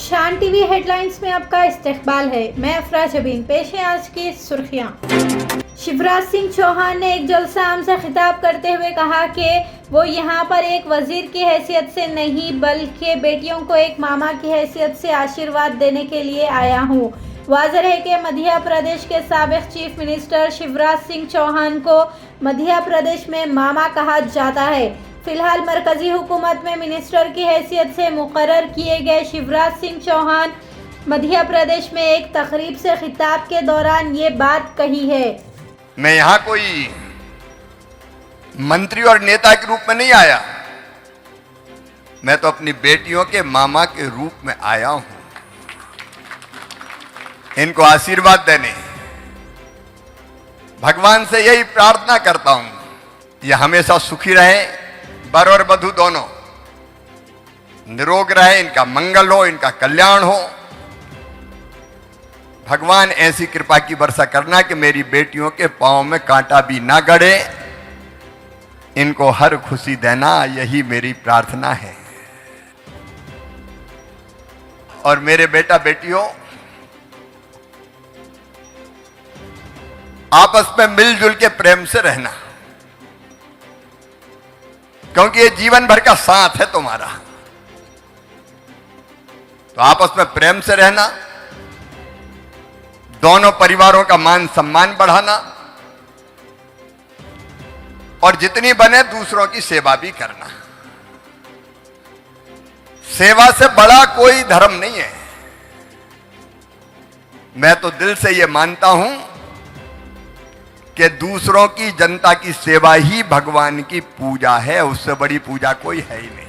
शान TV headlines में आपका इस्तकबाल है। मैं अफरा जबीन। पेश है आज की सुर्खियां। शिवराज सिंह चौहान ने एक जलसा आम से खिताब करते हुए कहा कि वो यहाँ पर एक वजीर की हैसियत से नहीं बल्कि बेटियों को एक मामा की हैसियत से आशीर्वाद देने के लिए आया हूँ। वाज़ेह है कि मध्य प्रदेश के साबिक चीफ मिनिस्टर शिवराज सिंह चौहान को मध्य प्रदेश में मामा कहा जाता है। फिलहाल मरकजी हुकूमत में मिनिस्टर की हैसियत से मुकर्रर किए गए शिवराज सिंह चौहान मध्य प्रदेश में एक तकरीब से खिताब के दौरान ये बात कही है। मैं यहाँ कोई मंत्री और नेता के रूप में नहीं आया, मैं तो अपनी बेटियों के मामा के रूप में आया हूं, इनको आशीर्वाद देने। भगवान से यही प्रार्थना करता हूं, ये हमेशा सुखी रहे, वर और वधू दोनों निरोग रहे, इनका मंगल हो, इनका कल्याण हो। भगवान ऐसी कृपा की वर्षा करना कि मेरी बेटियों के पांव में कांटा भी ना गड़े, इनको हर खुशी देना, यही मेरी प्रार्थना है। और मेरे बेटा बेटियों, आपस में मिलजुल के प्रेम से रहना, क्योंकि ये जीवन भर का साथ है तुम्हारा। तो आपस में प्रेम से रहना, दोनों परिवारों का मान सम्मान बढ़ाना, और जितनी बने दूसरों की सेवा भी करना। सेवा से बड़ा कोई धर्म नहीं है। मैं तो दिल से यह मानता हूं कि दूसरों की, जनता की सेवा ही भगवान की पूजा है, उससे बड़ी पूजा कोई है ही नहीं।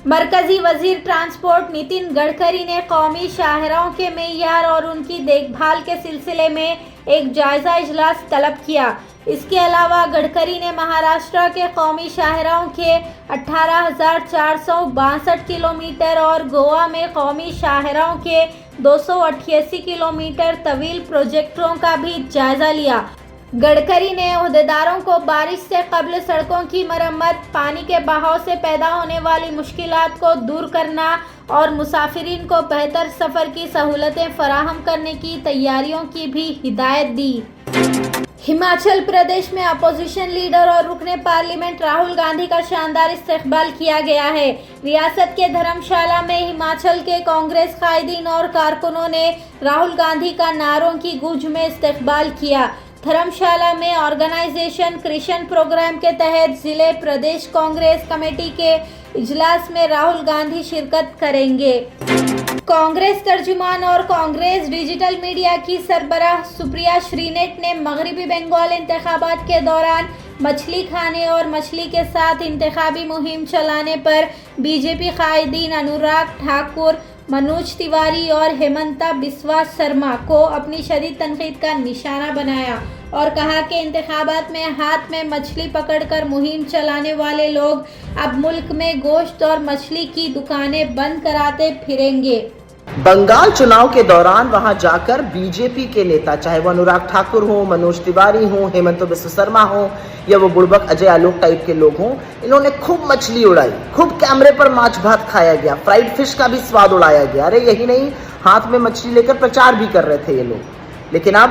मरकजी वजीर ट्रांसपोर्ट नितिन गडकरी ने कौमी शाहराहों के मेयार और उनकी देखभाल के सिलसिले में एक जायजा इजलास तलब किया। इसके अलावा गडकरी ने महाराष्ट्र के कौमी शाहराहों के 18,462 किलोमीटर और गोवा में कौमी शाहराहों के 288 किलोमीटर तवील प्रोजेक्टों का भी जायजा लिया। गडकरी ने ओहदेदारों को बारिश से कबल सड़कों की मरम्मत, पानी के बहाव से पैदा होने वाली मुश्किलात को दूर करना और मुसाफिरीन को बेहतर सफ़र की सहूलतें फराहम करने की तैयारियों की भी हिदायत दी। हिमाचल प्रदेश में अपोजिशन लीडर और रुकने पार्लियामेंट राहुल गांधी का शानदार इस्तकबाल किया गया है। रियासत के धर्मशाला में हिमाचल के कांग्रेस कायदीन और कारकुनों ने राहुल गांधी का नारों की गूंज में इस्तकबाल किया। धर्मशाला में ऑर्गेनाइजेशन क्रिश्चियन प्रोग्राम के तहत जिले प्रदेश कांग्रेस कमेटी के इजलास में राहुल गांधी शिरकत करेंगे। कांग्रेस तर्जुमान और कांग्रेस डिजिटल मीडिया की सरबराह सुप्रिया श्रीनेट ने मगरबी बंगाल इंतखाबात के दौरान मछली खाने और मछली के साथ इंतखाबी मुहिम चलाने पर बीजेपी कायदीन अनुराग ठाकुर, मनोज तिवारी और हेमंता बिस्वा शर्मा को अपनी शदीद तनकीद का निशाना बनाया और कहा कि इंतखाबात में हाथ में मछली पकड़कर मुहिम चलाने वाले लोग अब मुल्क में गोश्त और मछली की दुकानें बंद कराते फिरेंगे। बंगाल चुनाव के दौरान वहां जाकर बीजेपी के नेता, चाहे वो अनुराग ठाकुर हो, मनोज तिवारी हो, हेमंत बिस्वा शर्मा हो या वो बुड़बक अजय आलोक टाइप के लोग हों, इन्होंने खूब मछली उड़ाई, खूब कैमरे पर माछ भात खाया गया, फ्राइड फिश का भी स्वाद उड़ाया गया। अरे यही नहीं, हाथ में मछली लेकर प्रचार भी कर रहे थे ये लोग। लेकिन अब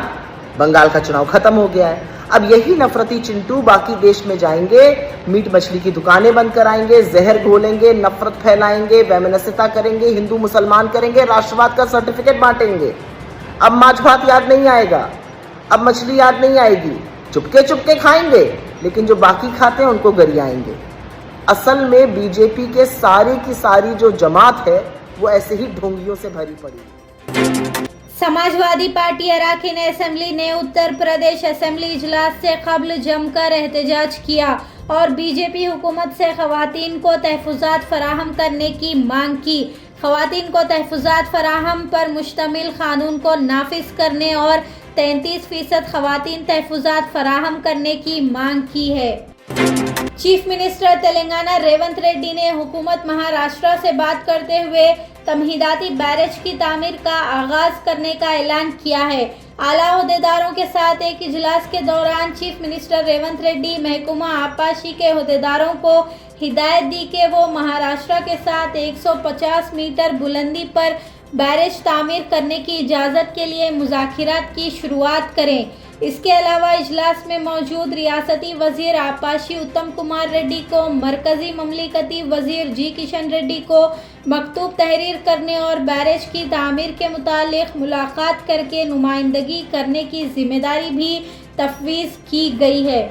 बंगाल का चुनाव खत्म हो गया है। अब यही नफरती चिंटू बाकी देश में जाएंगे, मीट मछली की दुकानें बंद कराएंगे, जहर घोलेंगे, नफरत फैलाएंगे, वैमनस्यता करेंगे, हिंदू मुसलमान करेंगे, राष्ट्रवाद का सर्टिफिकेट बांटेंगे। अब माछ भात याद नहीं आएगा, अब मछली याद नहीं आएगी, चुपके चुपके खाएंगे, लेकिन जो बाकी खाते हैं उनको गरियाएंगे। असल में बीजेपी के सारी की सारी जो जमात है वो ऐसे ही ढोंगियों से भरी पड़ी। समाजवादी पार्टी अराकीन असेंबली ने उत्तर प्रदेश असेंबली इजलास से कबल जमकर एहतजाज किया और बीजेपी हुकूमत से खवातीन को तहफ़्फ़ुज़ात फराहम करने की मांग की। खवातीन को तहफ़्फ़ुज़ात फराहम पर मुश्तमिल कानून को नाफिज करने और 33% खवातीन तहफ़्फ़ुज़ात फराहम करने की मांग की है। चीफ मिनिस्टर तेलंगाना रेवंत रेड्डी ने हुकूमत महाराष्ट्र से बात करते हुए तमहीदाती बैरेज की तामीर का आगाज करने का ऐलान किया है। आला ओहदेदारों के साथ एक इजलास के दौरान चीफ मिनिस्टर रेवंत रेड्डी महकमा आबपाशी के ओहदेदारों को हिदायत दी कि वो महाराष्ट्र के साथ 150 मीटर बुलंदी पर बैरेज तामीर करने की इजाज़त के लिए मुज़ाकिरात की शुरुआत करें। इसके अलावा इजलास में मौजूद रियासती वजीर आपाशी उत्तम कुमार रेड्डी को मरकजी ममलिकती वजीर जी किशन रेड्डी को मकतूब तहरीर करने और बैरेज की तामीर के मुतालिक मुलाकात करके नुमाइंदगी करने की जिम्मेदारी भी तफवीज़ की गई है।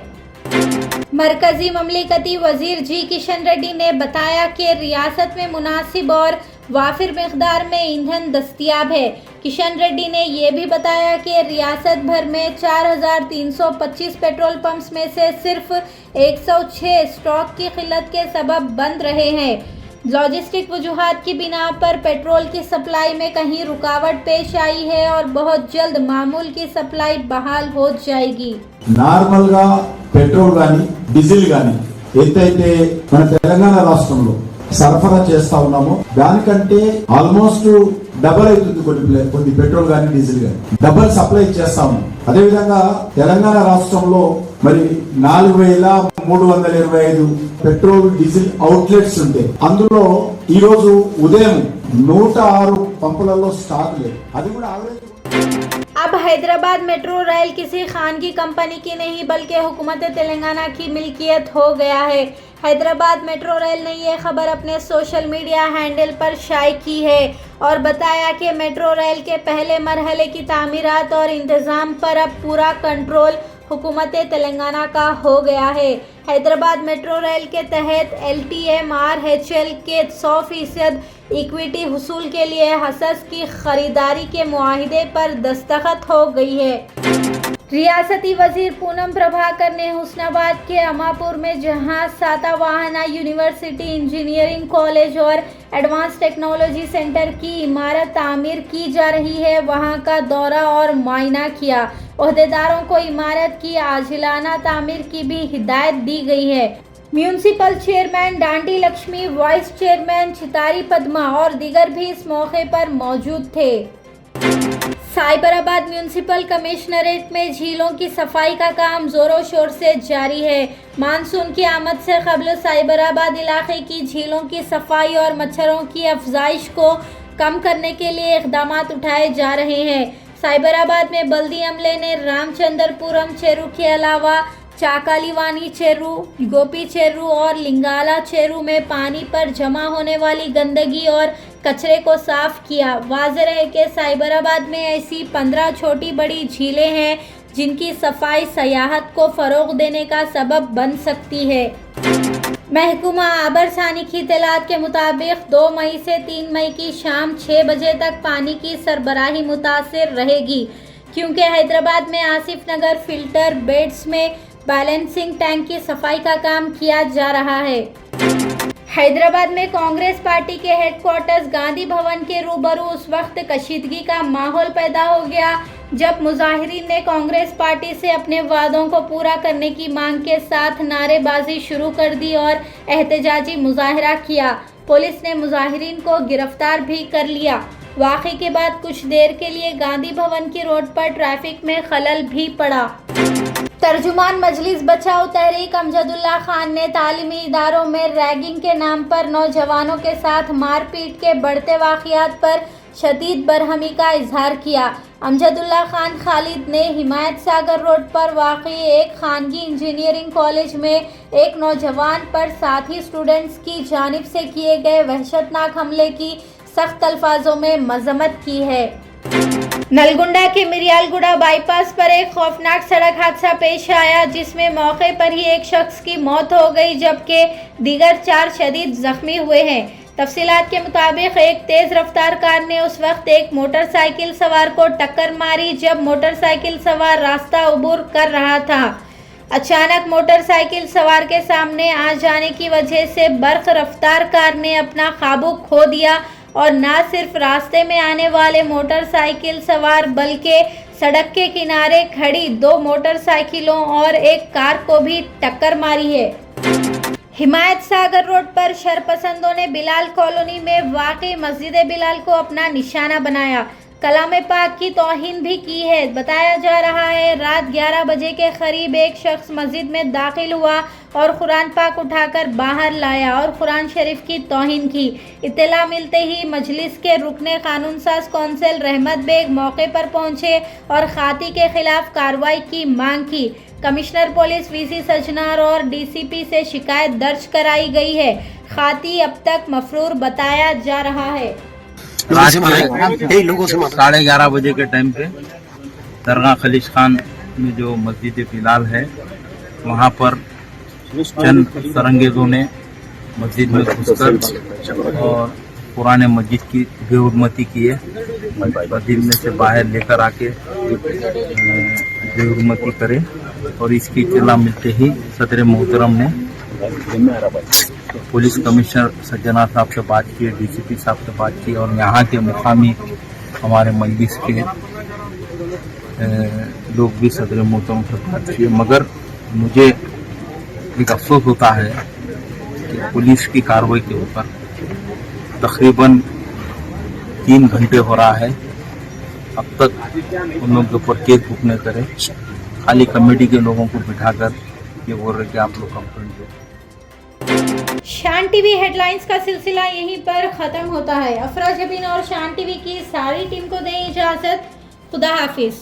मरकजी ममलिकती वजीर जी किशन रेड्डी ने बताया कि रियासत में मुनासिब और वाफिर मिकदार में ईंधन दस्तियाब है। किशन रेड्डी ने यह भी बताया कि रियासत भर में 4,325 पेट्रोल पंप्स में से सिर्फ 106 स्टॉक की किल्लत के सबब बंद रहे हैं। लॉजिस्टिक वजूहात की बिना पर पेट्रोल की सप्लाई में कहीं रुकावट पेश आई है और बहुत जल्द मामूल की सप्लाई बहाल हो जाएगी। నార్మల్ గా పెట్రోల్ గాని డీజిల్ గాని ఎంతైతే మన తెలంగాణ రాష్ట్రంలో సరఫరా చేస్తా ఉన్నామో దానికంటే ఆల్మోస్ట్ డబల్ అవుతుంది కొన్ని పెట్రోల్ గాని డీజిల్ గాని డబల్ సప్లై చేస్తాము। అదే విధంగా తెలంగాణ రాష్ట్రంలో మరి 4,325 పెట్రోల్ డీజిల్ అవుట్లెట్స్ ఉంటాయి। అందులో ఈ రోజు ఉదయం 106 పంపులలో స్టాక్ లేదు। అది కూడా యావరేజ్। अब हैदराबाद मेट्रो रेल किसी खानगी कंपनी की नहीं बल्कि हुकूमत तेलंगाना की मिल्कियत हो गया है। हैदराबाद मेट्रो रेल ने यह खबर अपने सोशल मीडिया हैंडल पर शाये की है और बताया कि मेट्रो रेल के पहले मरहले की तामीरात और इंतज़ाम पर अब पूरा कंट्रोल हुकूमत तेलंगाना का हो गया है। हैदराबाद मेट्रो रेल के तहत LTMRHL के 100% इक्विटी हुसूल के लिए हसस की खरीदारी के मुआहिदे पर दस्तखत हो गई है। रियासती वजीर पूनम प्रभाकर ने हुस्नाबाद के अमापुर में जहां सातवाहना यूनिवर्सिटी इंजीनियरिंग कॉलेज और एडवांस टेक्नोलॉजी सेंटर की इमारत तामीर की जा रही है वहां का दौरा और मुआयना किया। ओहदेदारों को इमारत की आजिलाना तामीर की भी हिदायत दी गई है। म्यूनिसिपल चेयरमैन डांडी लक्ष्मी, वाइस चेयरमैन चितारी पद्मा और दीगर भी इस मौके पर मौजूद थे। साइबराबाद म्यूनिसिपल कमिश्नरेट में झीलों की सफाई का काम जोरों शोर से जारी है। मानसून की आमद से कबल साइबराबाद इलाके की झीलों की सफाई और मच्छरों की अफजाइश को कम करने के लिए इक़दाम उठाए जा रहे हैं। साइबराबाद में बल्दी अमले ने रामचंद्रपुरम चेरू के अलावा चाकालीवानी चेरू, गोपी चेरू और लिंगाला चेरू में पानी पर जमा होने वाली गंदगी और कचरे को साफ किया। वाज़ेह है कि साइबराबाद में ऐसी 15 छोटी बड़ी झीलें हैं जिनकी सफाई सयाहत को फ़रोग़ देने का सबब बन सकती है। महकूमा आबरसानी की इत्तलात के मुताबिक 2 मई से 3 मई की शाम 6 बजे तक पानी की सरबराही मुतासिर रहेगी क्योंकि हैदराबाद में आसिफ नगर फिल्टर बेड्स में बैलेंसिंग टैंक की सफाई का काम किया जा रहा है। हैदराबाद में कांग्रेस पार्टी के हेडक्वार्टर्स गांधी भवन के रूबरू उस वक्त कशीदगी का माहौल पैदा हो गया जब मुजाहिरीन ने कांग्रेस पार्टी से अपने वादों को पूरा करने की मांग के साथ नारेबाजी शुरू कर दी और एहतजाजी मुजाहरा किया। पुलिस ने मुजाहिरीन को गिरफ्तार भी कर लिया। वाक़े के बाद कुछ देर के लिए गांधी भवन की रोड पर ट्रैफिक में खलल भी पड़ा। तर्जुमान मजलिस बचाओ तहरीक अमजदुल्ला खान ने तालीमी इदारों में रैगिंग के नाम पर नौजवानों के साथ मारपीट के बढ़ते वाक़ियात पर शदीद बरहमी का इजहार किया। अमजदुल्ला खान खालिद ने हिमायत सागर रोड पर वाक़ई एक खानगी इंजीनियरिंग कॉलेज में एक नौजवान पर साथी स्टूडेंट्स की जानिब से किए गए वहशतनाक हमले की सख्त अल्फाजों में मजम्मत की है। नलगुंडा के मिरियालगुड़ा बाईपास पर एक खौफनाक सड़क हादसा पेश आया जिसमें मौके पर ही एक शख्स की मौत हो गई जबकि दीगर 4 शदीद जख्मी हुए हैं। तफसीलात के मुताबिक एक तेज रफ्तार कार ने उस वक्त एक मोटरसाइकिल सवार को टक्कर मारी जब मोटरसाइकिल सवार रास्ता अबूर कर रहा था। अचानक मोटरसाइकिल सवार के सामने आ जाने की वजह से बर्क रफ्तार कार ने अपना काबू खो दिया और न सिर्फ रास्ते में आने वाले मोटरसाइकिल सवार बल्कि सड़क के किनारे खड़ी 2 मोटरसाइकिलों और एक कार को भी टक्कर मारी है। हिमायत सागर रोड पर शरपसंदों ने बिलाल कॉलोनी में वाक़ई मस्जिद बिलाल को अपना निशाना बनाया। कलाम पाक की तौहीन भी की है। बताया जा रहा है रात 11 बजे के करीब एक शख्स मस्जिद में दाखिल हुआ और कुरान पाक उठाकर बाहर लाया और कुरान शरीफ की तौहीन की। इत्तला मिलते ही मजलिस के रुकने कानून साज कौंसिल रहमत बेग मौके पर पहुंचे और खाती के खिलाफ कार्रवाई की मांग की। कमिश्नर पुलिस वीसी सजनार और डीसीपी से शिकायत दर्ज कराई गई है। खाती अब तक मफरूर बताया जा रहा है। रात 11:30 बजे के टाइम पे दरगाह खलीश खान में जो मस्जिद बिलाल है वहाँ पर चंद सरंगेजों ने मस्जिद में घुसकर और पुराने मस्जिद की बेहुरमती की है। मस्जिद में से बाहर लेकर आके बेहुरमती करे और इसकी इत्तला मिलते ही सदर मोहतरम ने पुलिस कमिश्नर सज्जना साहब से बात की, डीसीपी साहब से बात की और यहाँ के मुकामी हमारे मजलिस के लोग भी सदर मोहतरम से बात किए। मगर मुझे एक अफसोस होता है कि पुलिस की कार्रवाई के ऊपर तकरीबन 3 घंटे हो रहा है, अब तक उन लोगों के ऊपर केस बुक नहीं करे। खाली कमेटी के लोगों को बिठाकर ये बोल रहे कि आप लोग कंप्लेंट दो। शान टीवी हेडलाइंस का सिलसिला यहीं पर खत्म होता है। अफरा जबीन और शान टीवी की सारी टीम को दें इजाजत। खुदा हाफिज।